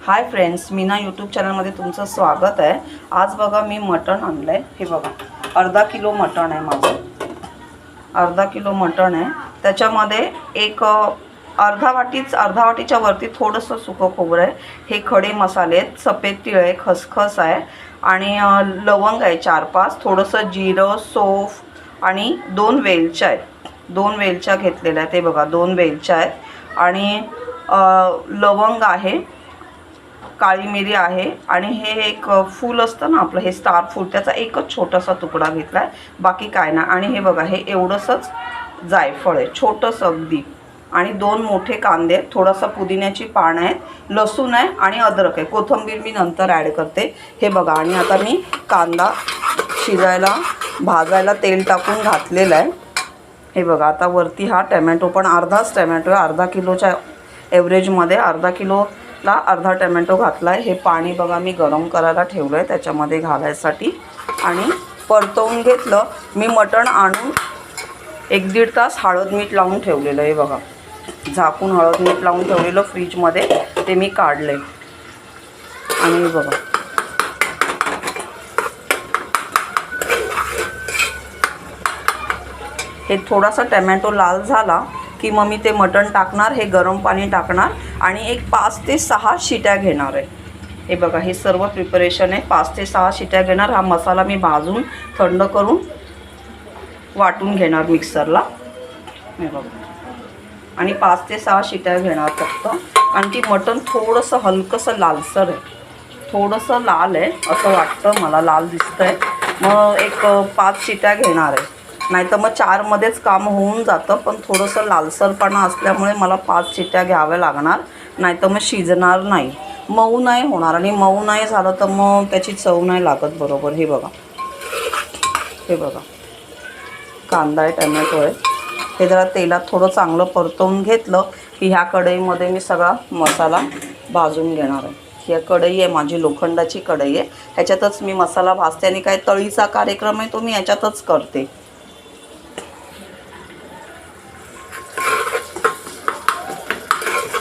Hi friends, Meena YouTube चॅनलमध्ये तुमचं स्वागत आहे। आज बघा मी मटण आणलं आहे। हे बघा अर्धा किलो मटण आहे माझं। अर्धा किलो मटण आहे। त्याच्यामध्ये एक अर्धा वाटीच्या वरती थोडंसं सुकं खोबरं आहे। हे खडे मसाले आहेत, सफेद तीळ आहे, खसखस आहे आणि लवंग आहे 4-5, थोडंसं जिरं, सौंफ आणि 2 वेलच्या आहेत। 2 वेलच्या घेतलेल्या आहेत। हे बघा 2 वेलच्या आहेत आणि लवंग आहे, काळी मिरी आहे आणि हे एक फूल असतं ना आपलं, हे स्टार फूल, त्याचा एकच छोटासा तुकडा घेतलाय, बाकी काय ना। आणि हे बघा हे एवढंसंच जायफळ आहे, छोटंसं अगदी, आणि 2 मोठे कांदे, थोडासा पुदिन्याची पानं आहेत, लसूण आहे आणि अद्रक आहे, कोथिंबीर मी नंतर ॲड करते। हे बघा आणि आता मी कांदा शिजायला भाजायला तेल टाकून घातलेलं आहे। हे बघा आता वरती हा टोमॅटो, पण अर्धाच टोमॅटो आहे, अर्धा किलोच्या एव्हरेजमध्ये अर्धा किलोला अर्धा टोमॅटो घातला आहे। हे पाणी बघा मी गरम करायला ठेवलं आहे त्याच्यामध्ये घालायसाठी आणि परतवून घेतलं। मी मटण आणून 1-1.5 तास हळद मीठ लावून ठेवलेलं आहे। बघा झाकून हळद मीठ लावून ठेवलेलं फ्रीजमध्ये, ते मी काढले आणि बघा हे थोडासा टोमॅटो लाल झाला की मग मी ते मटण टाकणार, हे गरम पाणी टाकणार आणि एक 5 ते 6 शिट्या घेणार आहे। हे बघा हे सर्व प्रिपरेशन आहे, 5 ते 6 शिट्या घेणार। हा मसाला मी भाजून थंड करून वाटून घेणार मिक्सरला। हे बघा आणि 5 ते 6 शिट्या घेणार फक्त। आणि ती मटण थोडंसं हलकंसं लालसर आहे, थोडंसं लाल आहे असं वाटतं मला, लाल दिसतंय, मग एक 5 शिट्या घेणार आहे। नाही तर मग 4 मध्येच काम होऊन जातं, पण थोडंसं लालसरपणा असल्यामुळे मला 5 शिट्या घ्याव्या लागणार, नाही तर मग शिजणार नाही, मऊ नाही होणार, आणि मऊ नाही झालं तर मग त्याची चव नाही लागत बरोबर। हे बघा हे बघा कांदा आहे, टोमॅटो आहे, हे जरा तेलात थोडं चांगलं परतवून घेतलं की ह्या कढईमध्ये मी सगळा मसाला भाजून घेणार आहे। ही कढई आहे माझी, लोखंडाची कढई आहे, ह्याच्यातच मी मसाला भाजते आणि काय तळीचा कार्यक्रम आहे तो मी ह्याच्यातच करते।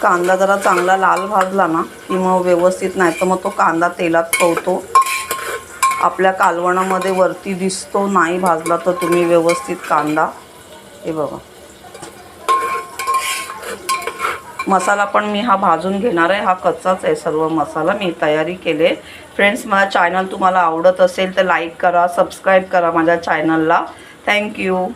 कांदा जरा चांगला लाल भाजला ना की मग व्यवस्थित, नाही तर मग तो कांदा तेलात पवतो, आपल्या कालवणामध्ये वरती दिसतो, नाही भाजला तर तुम्ही व्यवस्थित कांदा। हे बघा मसाला पण मी हा भाजून घेणार आहे, हा कच्चाच आहे सर्व मसाला, मी तयारी केले। फ्रेंड्स माझा चॅनल तुम्हाला आवडत असेल तर लाईक करा, सबस्क्राईब करा माझ्या चॅनलला। थँक्यू।